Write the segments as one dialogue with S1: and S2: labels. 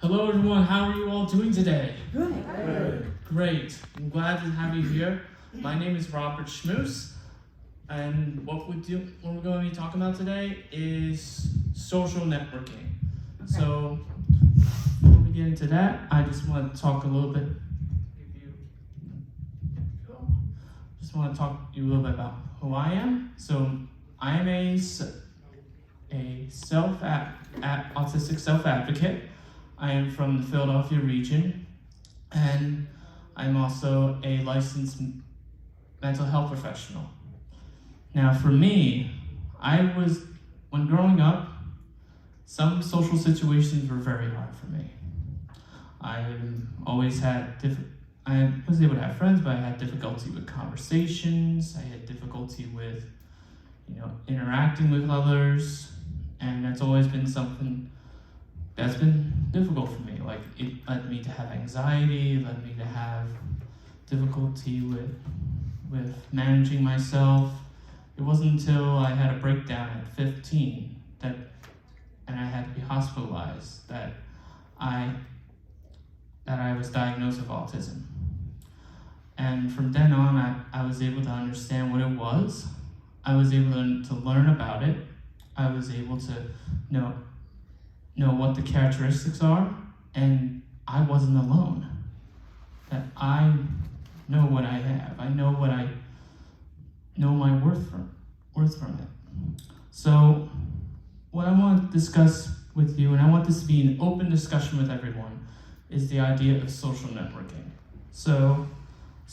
S1: Hello everyone, how are you all doing today?
S2: Good.
S1: Great, I'm glad to have you here. My name is Robert Schmoose, and what we're going to be talking about today is social networking.
S2: Okay.
S1: So, before we get into that, I just want to talk a little bit, about who I am. So, I am a autistic self-advocate. I am from the Philadelphia region, and I'm also a licensed mental health professional. Now, for me, when growing up, some social situations were very hard for me. I was able to have friends, but I had difficulty with conversations. I had difficulty with, interacting with others, and that's always been something that's been difficult for me. Like, it led me to have anxiety, led me to have difficulty with managing myself. It wasn't until I had a breakdown at 15 and I had to be hospitalized that I was diagnosed with autism. And from then on, I was able to understand what it was. I was able to learn about it. I was able to know what the characteristics are, and I wasn't alone. That I know what I have. I know my worth from it. So what I want to discuss with you, and I want this to be an open discussion with everyone, is the idea of social networking. So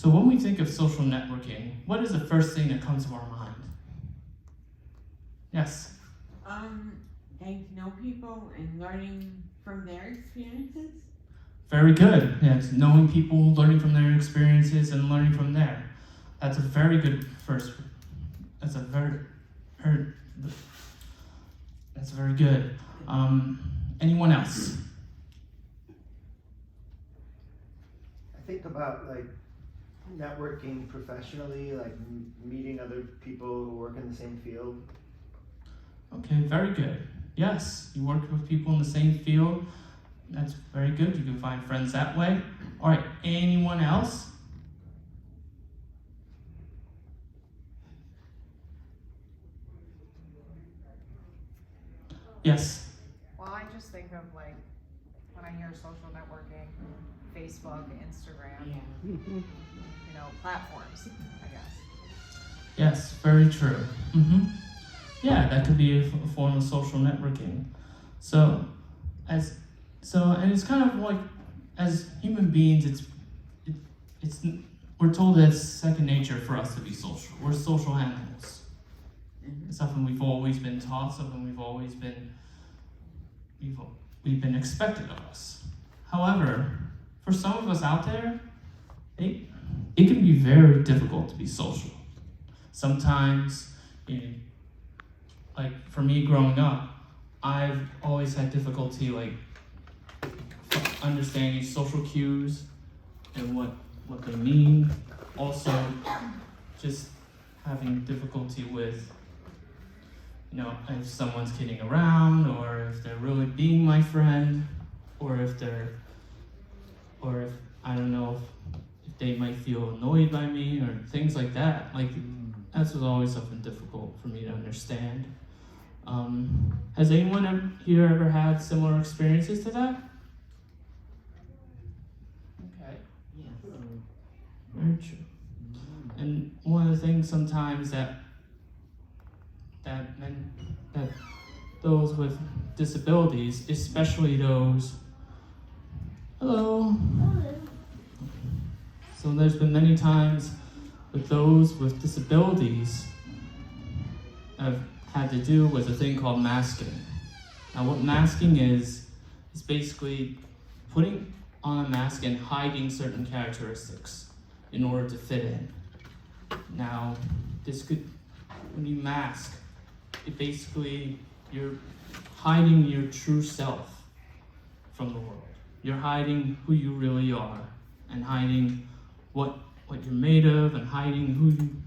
S1: when we think of social networking, what is the first thing that comes to our mind? Yes?
S2: Getting to know people and learning from their experiences.
S1: Very good. Yes, knowing people, learning from their experiences, and learning from there. That's a very good first. That's very good. Anyone else?
S3: I think about networking professionally, meeting other people who work in the same field.
S1: Okay, very good. Yes, you work with people in the same field. That's very good. You can find friends that way. All right, anyone else? Yes.
S4: Well, I just think of when I hear social networking, Facebook, Instagram, platforms, I guess.
S1: Yes, very true. Yeah, that could be a form of social networking. And it's kind of like, as human beings, we're told that it's second nature for us to be social. We're social animals. It's something we've always been taught, something we've been expected of us. However, for some of us out there, it can be very difficult to be social. Sometimes, like for me growing up, I've always had difficulty understanding social cues and what they mean. Also, just having difficulty with, if someone's kidding around, or if they're really being my friend, or if I don't know if they might feel annoyed by me or things like that. That's always something difficult for me to understand. Has anyone here ever had similar experiences to that? Okay.
S2: Yes.
S1: Very true. And one of the things sometimes that those with disabilities, especially those. Hello. So there's been many times with those with disabilities I've had to do with a thing called masking. Now what masking is basically putting on a mask and hiding certain characteristics in order to fit in. Now, when you mask, you're hiding your true self from the world. You're hiding who you really are, and hiding what you're made of, and hiding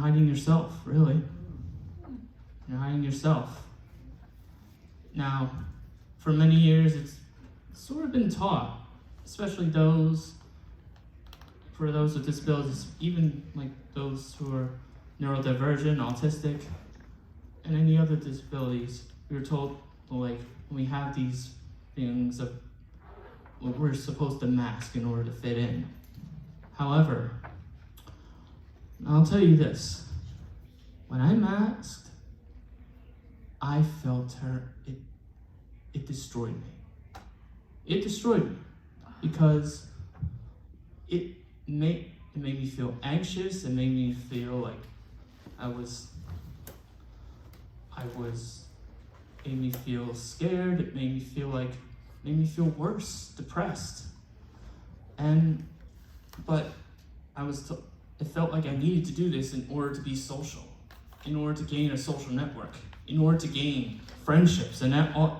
S1: hiding yourself, really. You're hiding yourself. Now, for many years, it's sort of been taught, especially for those with disabilities, even like those who are neurodivergent, autistic, and any other disabilities. We were told, like, when we have these things of we're supposed to mask in order to fit in. However, I'll tell you this: when I masked, I felt it destroyed me. It destroyed me because it made me feel anxious. It made me feel like made me feel scared. It made me feel worse, depressed. But it felt like I needed to do this in order to be social, in order to gain a social network, in order to gain friendships and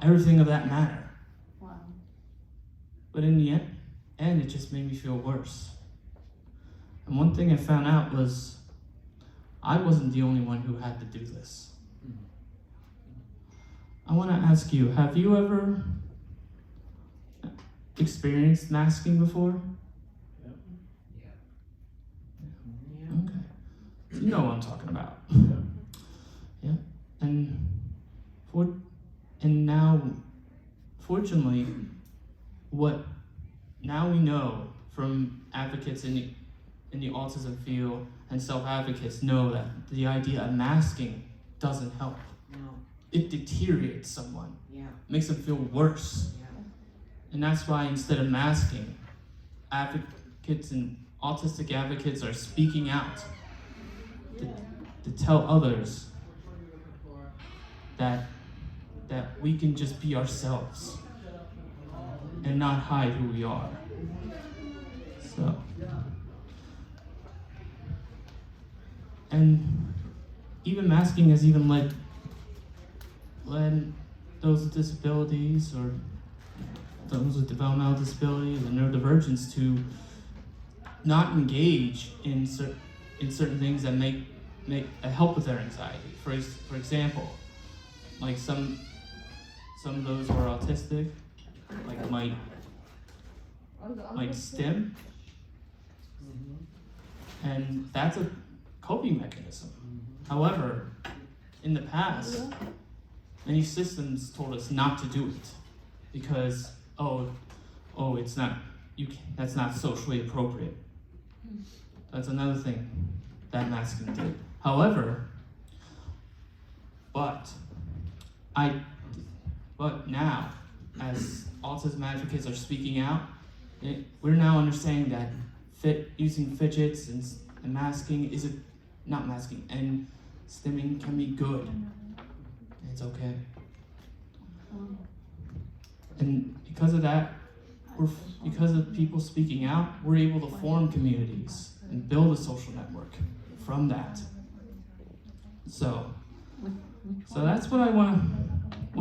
S1: everything of that matter.
S5: Wow.
S1: But in the end, it just made me feel worse. And one thing I found out was I wasn't the only one who had to do this. I want to ask you, have you ever experienced masking before?
S3: Yeah.
S1: Okay. You know what I'm talking about. Yeah. And now, fortunately, now we know from advocates in the autism field and self-advocates know that the idea of masking doesn't help.
S2: No.
S1: It deteriorates someone,
S2: Yeah.
S1: makes them feel worse.
S2: Yeah.
S1: And that's why instead of masking, advocates and autistic advocates are speaking out to tell others that we can just be ourselves and not hide who we are. So, and even masking has even led those with disabilities or those with developmental disabilities and neurodivergence to not engage in certain things that make help with their anxiety. For example, like some of those who are autistic, like might stim, and that's a coping mechanism. However, in the past, many systems told us not to do it because it's not that's not socially appropriate. That's another thing that masking did. However, but now, as autism advocates are speaking out, we're now understanding that using fidgets and masking and stimming can be good. It's okay. And because of that, because of people speaking out, we're able to form communities and build a social network from that. So that's what I want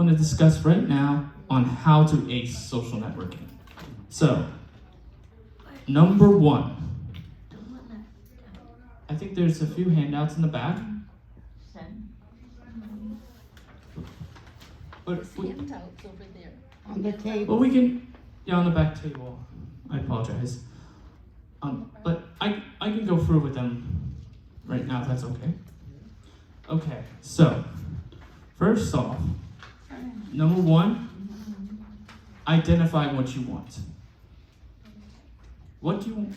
S1: to discuss right now on how to ace social networking. So, number 1. I think there's a few handouts in the back. But
S5: Handouts over there. On the table.
S1: well, we can, on the back table. I apologize. But I can go through with them right now if that's okay. Okay, so first off, number 1, identify what you want. What do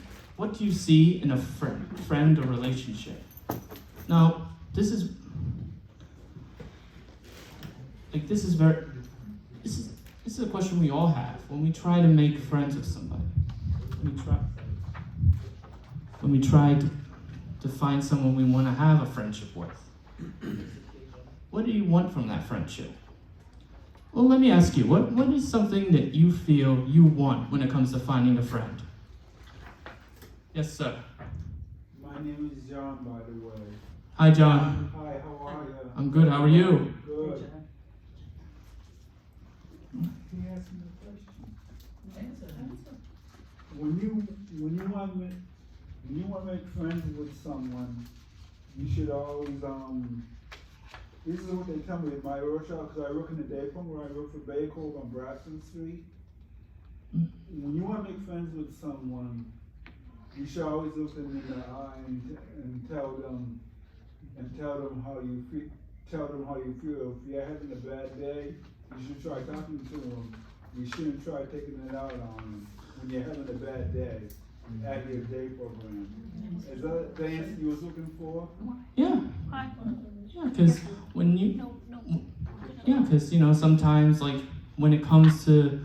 S1: you see in a friend or relationship? Now, this is a question we all have when we try to make friends with somebody. When we try to find someone we want to have a friendship with. What do you want from that friendship? Well, let me ask you, what is something that you feel you want when it comes to finding a friend? Yes, sir.
S6: My name is John, by the way.
S1: Hi, John.
S6: Hi, how are you?
S1: I'm good. How are you?
S6: Good. Can you ask me a question? When you want to make friends with someone, you should always this is what they tell me in my workshop, because I work in the day farm where I work for Bay Cove on Braxton Street. When you want to make friends with someone, you should always look them in the eye and tell them how you feel. Tell them how you feel. If you're having a bad day, you should try talking to them. You shouldn't try taking it out on them when you're having a bad day at your day program. Is that the answer you was looking for?
S1: Yeah. Yeah, because sometimes like when it comes to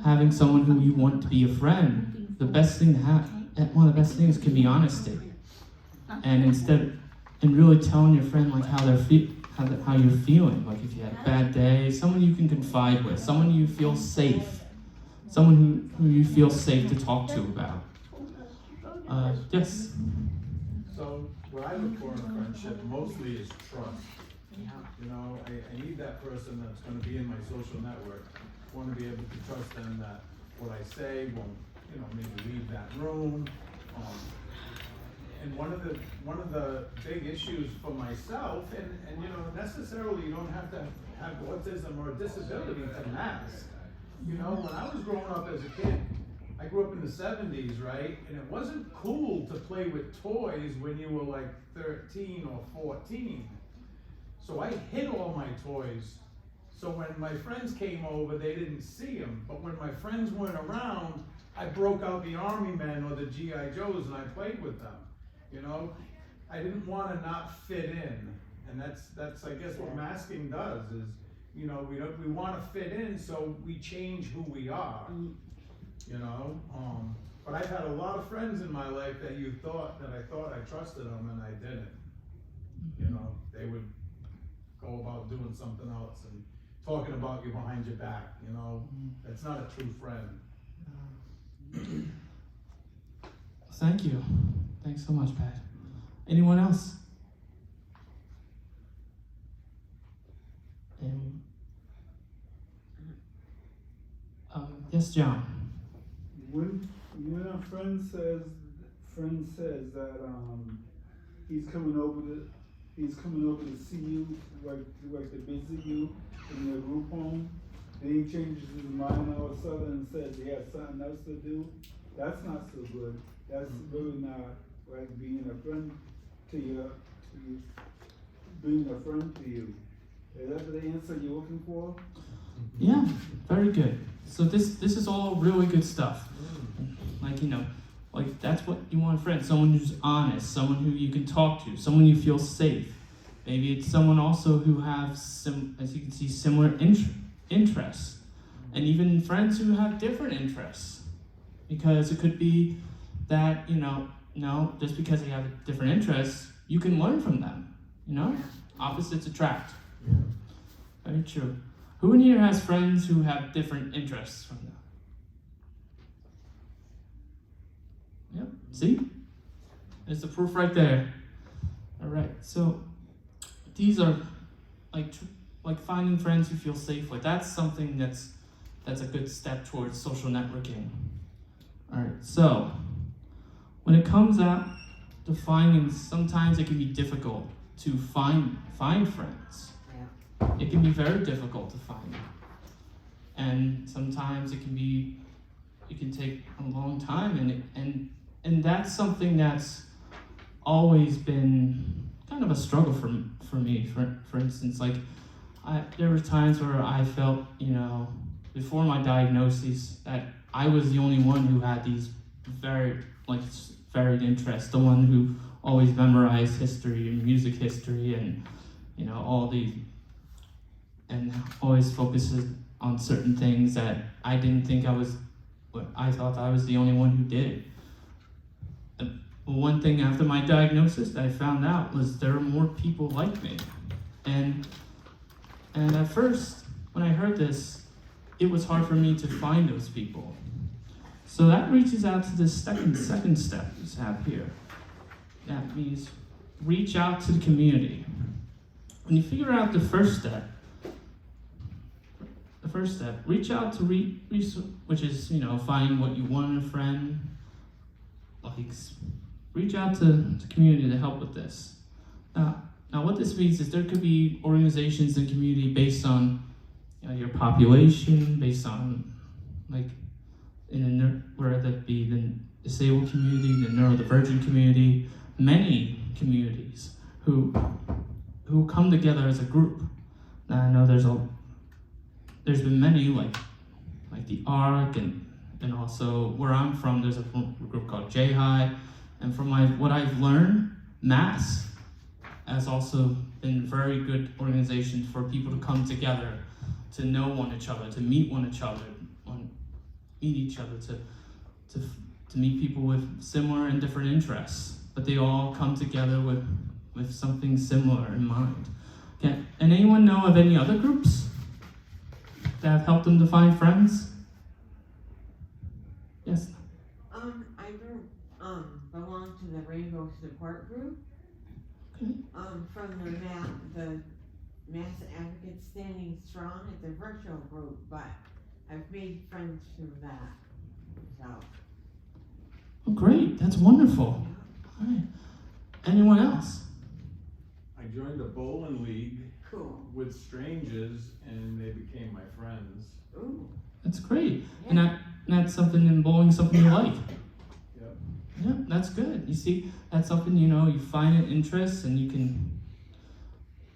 S1: having someone who you want to be a friend, the best thing to have, one of the best things can be honesty. And really telling your friend like how you're feeling. Like if you had a bad day, someone you can confide with, someone you feel safe, someone who you feel safe to talk to about. Yes.
S7: So what I look for in a friendship mostly is trust. You know, I need that person that's going to be in my social network. I want to be able to trust them that what I say won't, maybe leave that room. And one of the big issues for myself, and necessarily you don't have to have autism or a disability to mask. When I was growing up as a kid, I grew up in the 70s, right? And it wasn't cool to play with toys when you were like 13 or 14. So I hid all my toys. So when my friends came over, they didn't see them. But when my friends weren't around, I broke out the Army Men or the G.I. Joes and I played with them. I didn't want to not fit in. And that's I guess what masking does is, we want to fit in, so we change who we are. But I've had a lot of friends in my life that I thought I trusted them and I didn't. They would go about doing something else and talking about you behind your back, That's not a true friend.
S1: Thank you. Thanks so much, Pat. Anyone else? Yes, John.
S6: When a friend says that he's coming over to see you, like to visit you in your group home, and he changes his mind all of a sudden and says he has something else to do, that's not so good. That's really not like being a friend to you. Being a friend to you. Is that the answer you're looking for?
S1: Yeah, very good. So this is all really good stuff. Like that's what you want a friend, someone who's honest, someone who you can talk to, someone you feel safe. Maybe it's someone also who has as you can see, similar interests, and even friends who have different interests. Because it could be that, just because they have different interests, you can learn from them, Opposites attract.
S7: Yeah.
S1: Very true. Who in here has friends who have different interests from them? Yep, see? There's the proof right there. All right, so these are like finding friends you feel safe with. That's something that's a good step towards social networking. All right, so when it comes out to finding, sometimes it can be difficult to find friends. It can be very difficult to find them. And sometimes it can take a long time, and that's something that's always been kind of a struggle for me. For instance, like there were times where I felt, before my diagnosis, that I was the only one who had these varied interests, the one who always memorized history and music history and all these, and always focuses on certain things that I didn't think I thought I was the only one who did. One thing after my diagnosis that I found out was there were more people like me. And at first, when I heard this, it was hard for me to find those people. So that reaches out to the second step we have here. That means reach out to the community. When you figure out the first step, reach out to which is, finding what you want in a friend. Reach out to the community to help with this. Now Now what this means is there could be organizations in community based on your population, based on like whether that be the disabled community, the neurodivergent community, many communities who come together as a group. Now I know there's been many like the ARC and also where I'm from there's a group called J-High, and from what I've learned, MASS has also been very good organizations for people to come together, to know each other, to meet each other, to meet people with similar and different interests, but they all come together with something similar in mind. And anyone know of any other groups that have helped them to find friends? Yes.
S2: I belong to the Rainbow Support Group.
S1: Okay.
S2: From the Mass Advocates Standing Strong. It's a virtual group, but I've made friends through that. So.
S1: Oh, great. That's wonderful. All right. Anyone else?
S7: I joined a bowling league
S2: Cool.
S7: with strangers, and they became my friends.
S2: Ooh.
S1: That's great.
S2: Yeah.
S1: And that's something in bowling, something you like.
S7: Yep.
S1: Yeah, that's good. You see, that's something, you find an interest and you can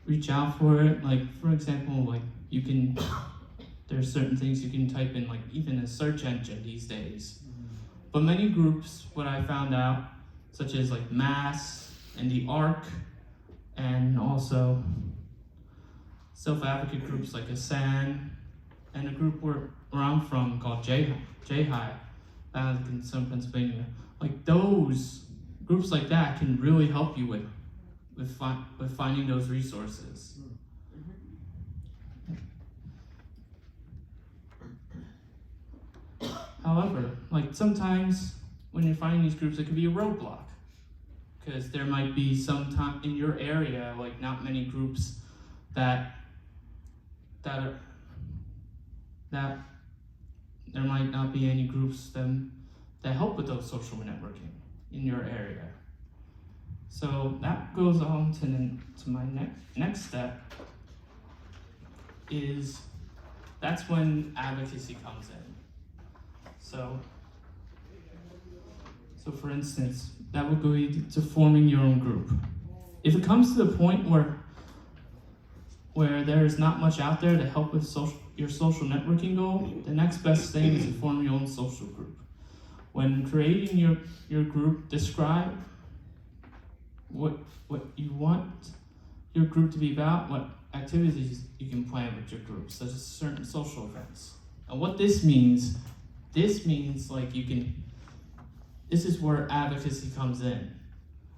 S1: reach out for it. Like, for example, like there's certain things you can type in, like even a search engine these days. But many groups, what I found out, such as like MASS and the ARC, and also self-advocate groups like ASAN, and a group where I'm from called J-High, in Southern Pennsylvania. Like those groups like that can really help you with finding those resources. However, like sometimes when you're finding these groups, it could be a roadblock, because there might be some time in your area, like not many groups that there might not be any groups that help with those social networking in your area. So that goes on to my next step is that's when advocacy comes in. So for instance, that would go to forming your own group. If it comes to the point where there is not much out there to help with your social networking goal, the next best thing is to form your own social group. When creating your group, describe what you want your group to be about, what activities you can plan with your group, such as certain social events. And what this means like this is where advocacy comes in.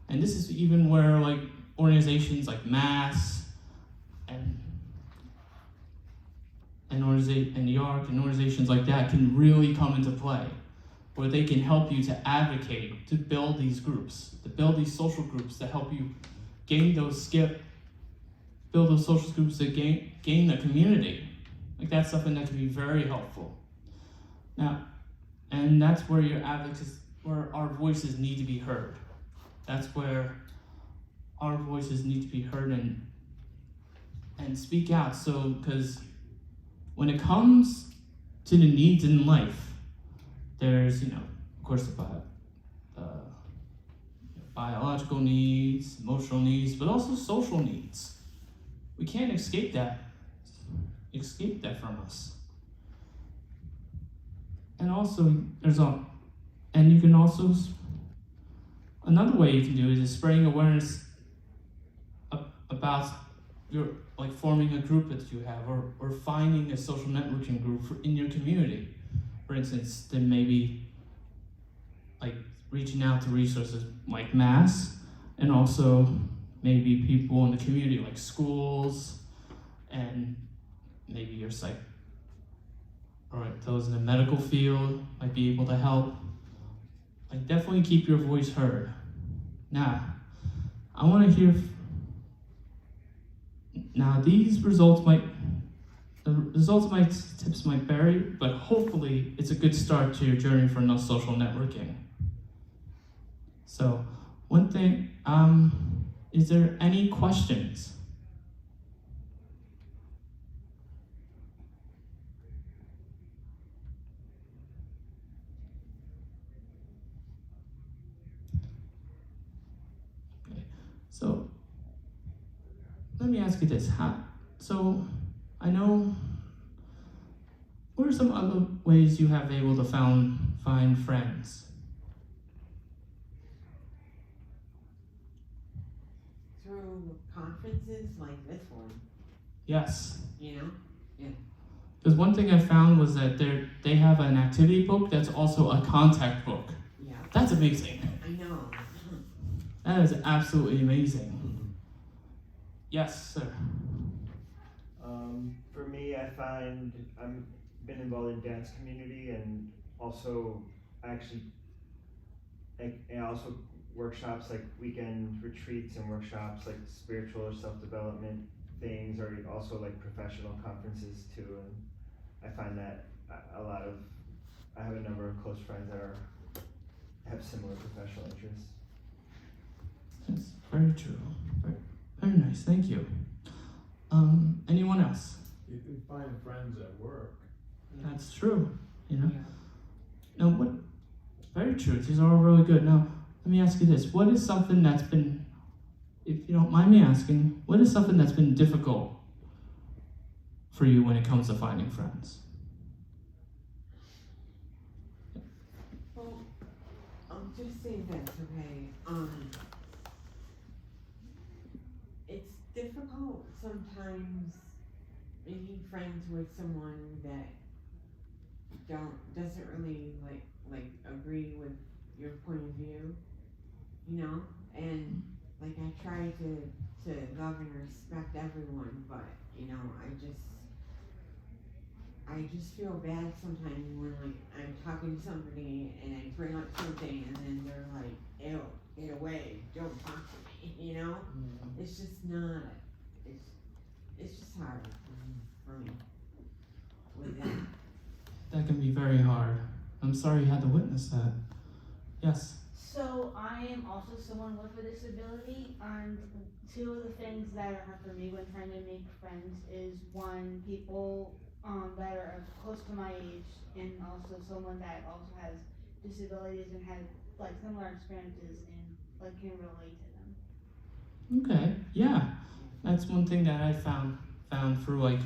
S1: And this is even where like organizations like MASS and the ARC and organizations like that can really come into play, where they can help you to advocate, to build these groups, to build these social groups to help you build those social groups to gain the community. Like that's something that can be very helpful. Now, and that's where where our voices need to be heard. That's where our voices need to be heard and speak out. So, because when it comes to the needs in life, there's, of course, biological needs, emotional needs, but also social needs. We can't escape that from us. And also, you can also, another way you can do it is spreading awareness about forming a group that you have, or finding a social networking group in your community. For instance, then maybe like reaching out to resources like MASS, and also maybe people in the community like schools, and maybe your or those in the medical field might be able to help. Like definitely keep your voice heard. Now, I want to hear. Now the results of my tips might vary, but hopefully it's a good start to your journey for social networking. So one thing, Is there any questions? Okay. So let me ask you this. So I know, what are some other ways you have able to find friends?
S2: Through conferences like this one,
S1: Yes.
S2: you know?
S1: Because one thing I found was that they have an activity book that's also a contact book.
S2: Yeah,
S1: That's amazing.
S2: I know.
S1: That is absolutely amazing. Yes, sir.
S3: For me, I find I'm been involved in dance community, and also actually, and also workshops, like weekend retreats and workshops, like spiritual or self-development things, or also like professional conferences too. And I find that I have a number of close friends that have similar professional interests.
S1: That's very true. Very nice, thank you. Anyone else?
S7: You can find friends at work.
S1: That's true, you know? Now, very true, these are all really good. Now, let me ask you this. What is something that's been, if you don't mind me asking, what is something that's been difficult for you when it comes to finding friends?
S2: Well, I'll just say this, okay? It's difficult sometimes making friends with someone that doesn't really like agree with your point of view, you know? And like I try to love and respect everyone, but you know, I just feel bad sometimes when like I'm talking to somebody and I bring up something and then they're like, ew, get away, don't talk to me, you know? It's just not, it's just hard for me with that.
S1: That can be very hard. I'm sorry you had to witness that. Yes.
S8: So I am also someone with a disability, and two of the things that are hard for me when trying to make friends is one, people that are close to my age, and also someone that also has disabilities and has like similar experiences and like can relate to them.
S1: Okay, yeah. That's one thing that I found through like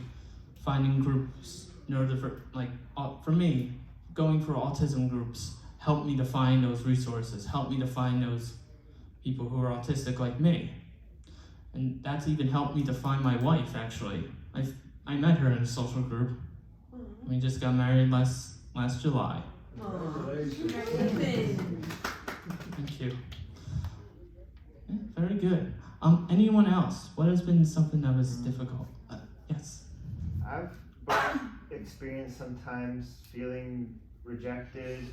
S1: finding groups, neurodiverse, like for me, going for autism groups helped me to find those resources, helped me to find those people who are autistic like me. And that's even helped me to find my wife, actually. I met her in a social group. We just got married last July.
S2: Congratulations.
S1: Thank you. Yeah, very good. Anyone else? What has been something that was difficult? Yes.
S3: I've experienced sometimes feeling rejected.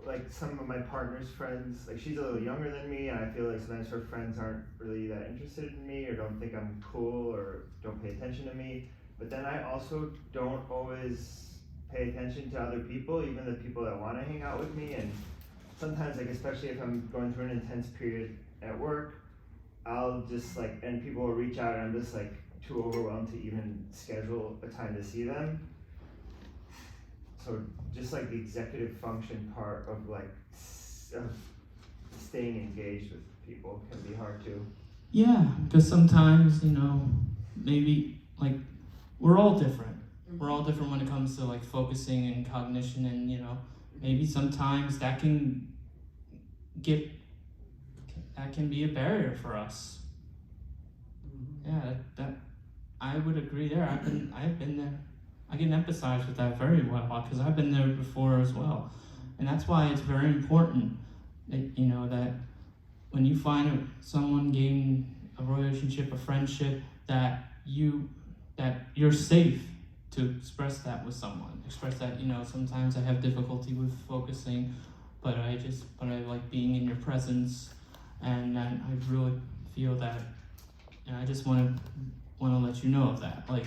S3: Like some of my partner's friends, like she's a little younger than me, and I feel like sometimes her friends aren't really that interested in me or don't think I'm cool or don't pay attention to me. But then I also don't always pay attention to other people, even the people that want to hang out with me. And sometimes, like especially if I'm going through an intense period at work, I'll just like, and people will reach out and I'm just like too overwhelmed to even schedule a time to see them. So just like the executive function part of like of staying engaged with people can be hard too.
S1: Yeah, because sometimes, you know, maybe like we're all different. We're all different when it comes to like focusing and cognition, and you know, maybe sometimes that can be a barrier for us. Yeah, that I would agree there. I've been there. I can empathize with that very well because I've been there before as well. And that's why it's very important that, you know, that when you find someone gain a relationship, a friendship, that you're safe to express that with someone. Express that, you know, sometimes I have difficulty with focusing, but I like being in your presence, and I really feel that, and I just want to let you know of that. Like,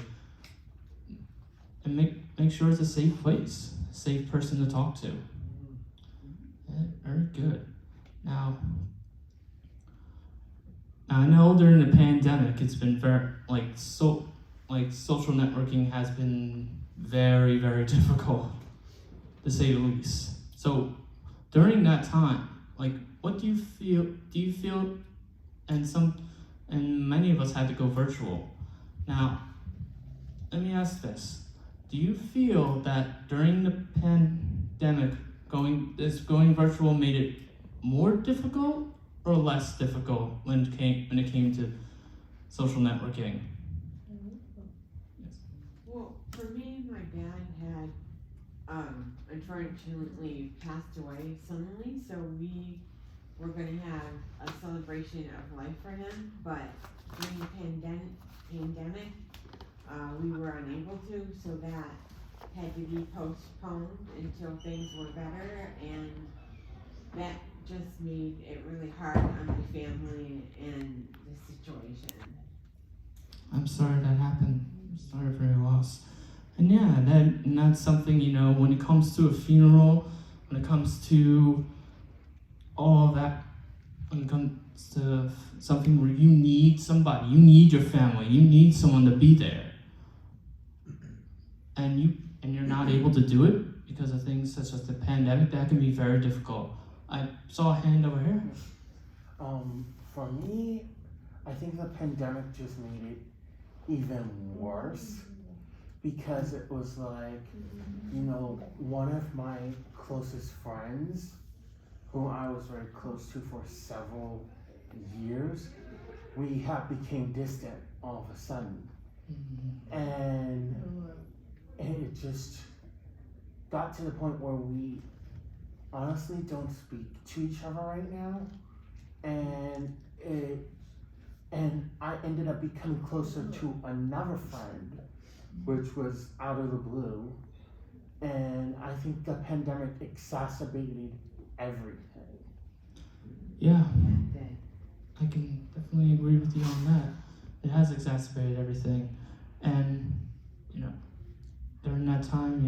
S1: and make sure it's a safe place, a safe person to talk to. Yeah, very good. Now, I know during the pandemic, it's been very social networking has been very, very difficult, to say the least. So during that time, what do you feel? Do you feel, and many of us had to go virtual. Now, let me ask this: do you feel that during the pandemic, going virtual made it more difficult or less difficult when it came to social networking?
S2: Well, for me, my dad had unfortunately passed away suddenly, so we were gonna have a celebration of life for him, but during the pandemic, we were unable to, so that had to be postponed until things were better, and that just made it really hard on my family and the situation.
S1: I'm sorry that happened. I'm sorry for your loss. And yeah, that's something, when it comes to a funeral, when it comes to all of that, when it comes to something where you need somebody, you need your family, you need someone to be there. And you're not able to do it because of things such as the pandemic, that can be very difficult. I saw a hand over here.
S9: For me, I think the pandemic just made it even worse because it was like, one of my closest friends, who I was very close to for several years, we became distant all of a sudden. And it just got to the point where we honestly don't speak to each other right now, and I ended up becoming closer to another friend, which was out of the blue, and I think the pandemic exacerbated everything.
S1: Yeah, I can definitely agree with you on that. It has exacerbated everything, and during that time,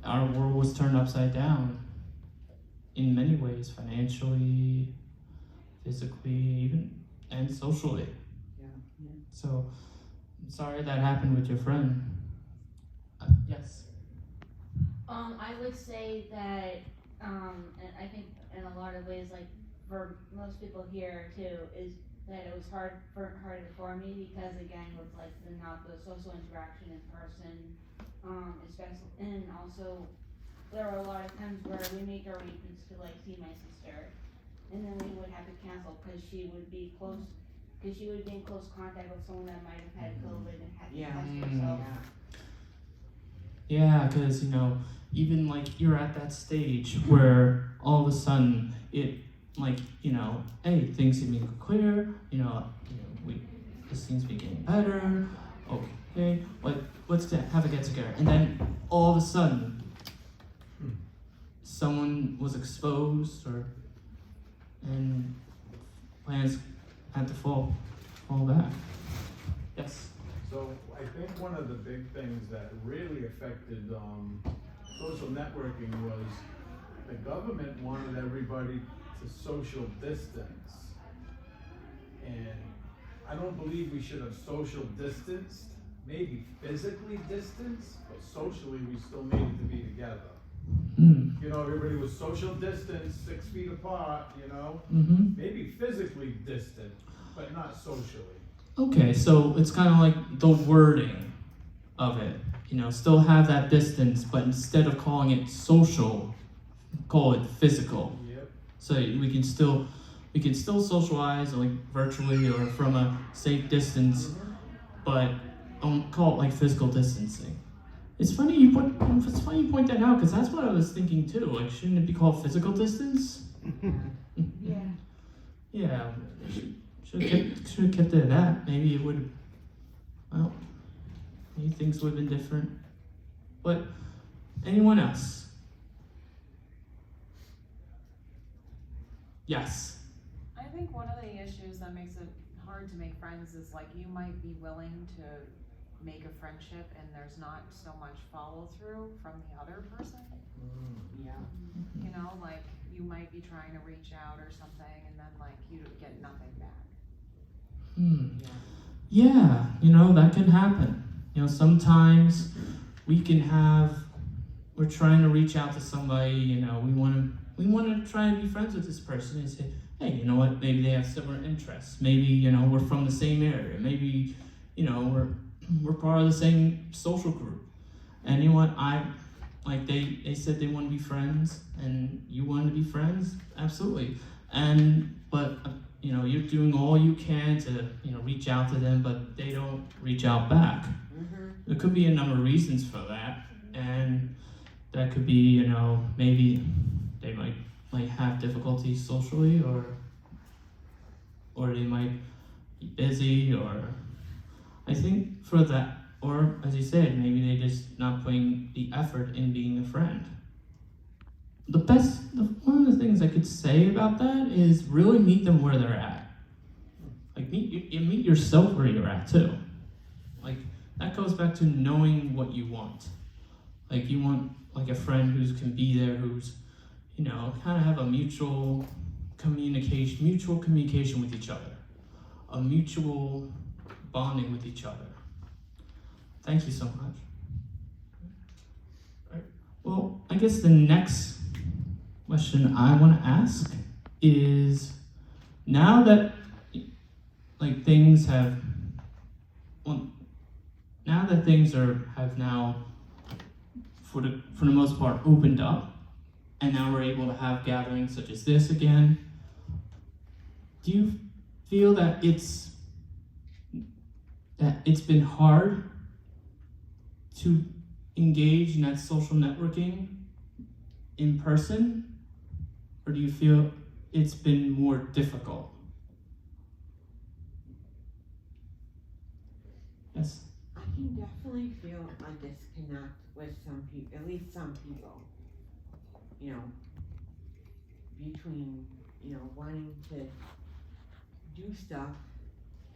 S1: our world was turned upside down in many ways, financially, physically, even, and socially.
S2: Yeah.
S1: So, I'm sorry that happened with your friend. Yes.
S8: I would say that, and I think in a lot of ways, like for most people here too, is that it was harder for me because again, with like not the social interaction in person, especially, and also there were a lot of times where we make arrangements to like see my sister, and then we would have to cancel because she would be in close contact with someone that might have had COVID and had to test herself.
S1: Yeah, because even you're at that stage where all of a sudden it hey, things seem to be clear. This seems to be getting better. Okay, let's have a get together, and then all of a sudden someone was exposed, and plans had to fall back. Yes.
S7: So I think one of the big things that really affected social networking was the government wanted everybody to social distance. And I don't believe we should have social distanced, maybe physically distanced, but socially we still needed to be together. Everybody was social distance, 6 feet apart, maybe physically distant, but not socially.
S1: Okay, so it's kind of like the wording of it. Still have that distance, but instead of calling it social, call it physical.
S7: Yep.
S1: So we can still socialize virtually or from a safe distance, but don't call it physical distancing. It's funny you point that out because that's what I was thinking too. Shouldn't it be called physical distance?
S8: Yeah.
S1: Yeah. Should have kept it at that. Maybe it would. Well, maybe things would have been different. But anyone else? Yes.
S4: I think one of the issues that makes it hard to make friends is you might be willing to make a friendship and there's not so much follow through from the other person.
S2: Yeah.
S4: you might be trying to reach out or something, and then like you get nothing back.
S1: Yeah, that can happen. Sometimes we're trying to reach out to somebody, we want to try and be friends with this person and say, hey, you know what, maybe they have similar interests. Maybe, we're from the same area. Maybe, we're part of the same social group. And you know what, they said they want to be friends, and you want to be friends, absolutely. But you're doing all you can to, reach out to them, but they don't reach out back. There could be a number of reasons for that, and that could be, maybe they might have difficulties socially, or they might be busy, or I think for that, or as you said, maybe they just not putting the effort in being a friend. One of the things I could say about that is really meet them where they're at. Like meet yourself where you're at too. Like that goes back to knowing what you want. Like you want like a friend who can be there, who's kind of have a mutual communication with each other, a mutual bonding with each other. Thank you so much. All right. Well, I guess the next question I want to ask is, now that things have now for the most part opened up, and now we're able to have gatherings such as this again, do you feel that it's been hard to engage in that social networking in person, or do you feel it's been more difficult? Yes?
S2: I can definitely feel a disconnect with some people, at least some people, between, wanting to do stuff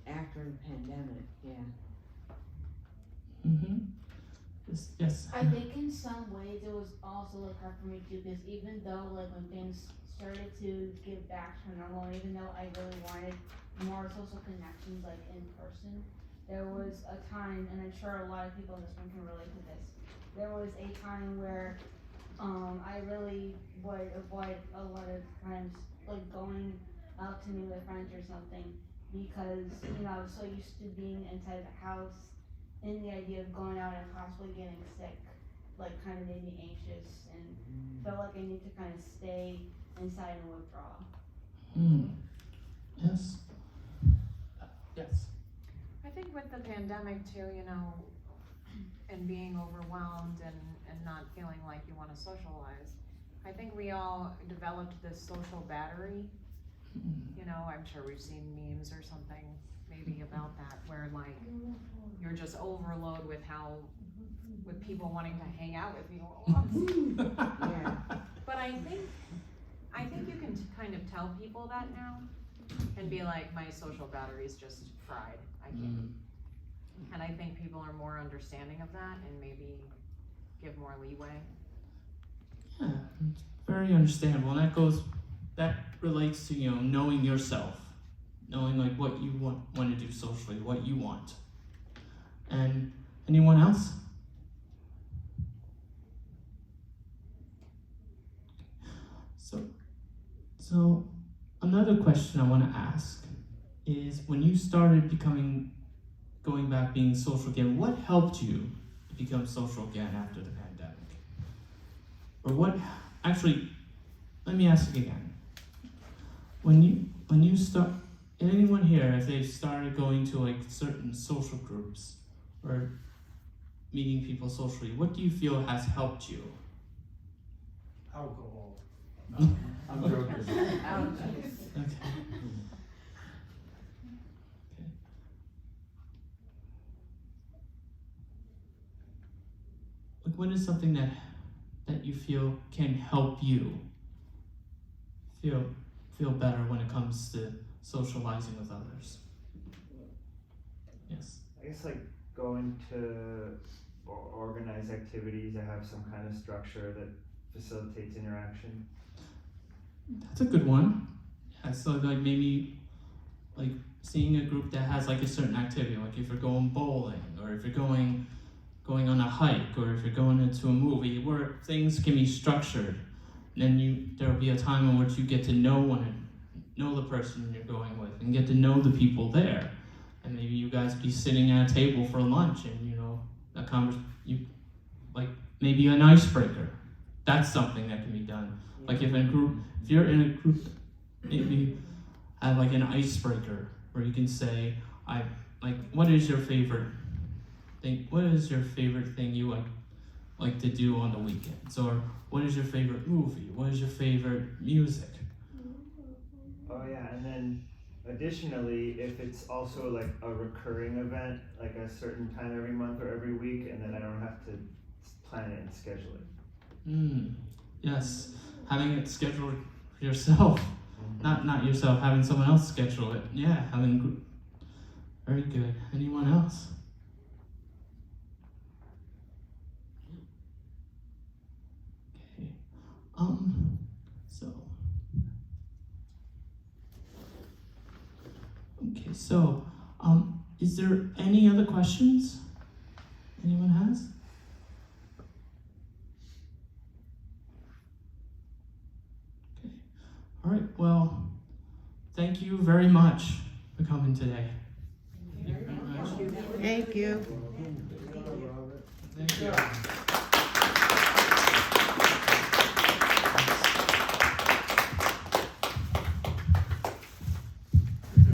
S2: after the pandemic, yeah.
S1: Yes.
S8: I think in some ways it was also hard for me too, because even though when things started to get back to normal, even though I really wanted more social connections in person, there was a time, and I'm sure a lot of people in this room can relate to this, there was a time where I really would avoid a lot of times going out to meet with friends or something, because I was so used to being inside the house, and the idea of going out and possibly getting sick kind of made me anxious, and felt like I need to kind of stay inside and withdraw.
S1: Yes. Yes.
S4: I think with the pandemic too, and being overwhelmed and not feeling like you want to socialize, I think we all developed this social battery. I'm sure we've seen memes or something maybe about that, where you're just overloaded with people wanting to hang out with you.
S2: Yeah.
S4: But I think you can kind of tell people that now and be like, my social battery's just fried. I can't. And I think people are more understanding of that and maybe give more leeway.
S1: Yeah, it's very understandable, and that relates to knowing yourself, knowing what you want to do socially, what you want. And anyone else? So another question I want to ask is, when you started going back being social again, what helped you become social again after the pandemic? Or let me ask it again. When you start, anyone here, if they've started going to certain social groups or meeting people socially, what do you feel has helped you?
S7: Alcohol. No, I'm joking.
S1: Okay. What is something that you feel can help you feel better when it comes to socializing with others? Yes.
S3: I guess going to organized activities that have some kind of structure that facilitates interaction.
S1: That's a good one. Yeah, so like maybe like seeing a group that has like a certain activity, like if you're going bowling, or if you're going on a hike, or if you're going into a movie where things can be structured. Then there will be a time in which you get to know the person you're going with, and get to know the people there. And maybe you guys be sitting at a table for lunch, and maybe an icebreaker. That's something that can be done. Like if you're in a group, maybe have like an icebreaker where you can say, what is your favorite thing? What is your favorite thing you like to do on the weekends? Or what is your favorite movie? What is your favorite music?
S3: Oh yeah, and then additionally, if it's also like a recurring event, like a certain time every month or every week, and then I don't have to plan it and schedule it.
S1: Yes, having it scheduled yourself, not yourself, having someone else schedule it. Yeah, very good. Anyone else? So, is there any other questions anyone has? Okay. All right, well, thank you very much for coming today.
S5: Thank you.
S1: Thank you.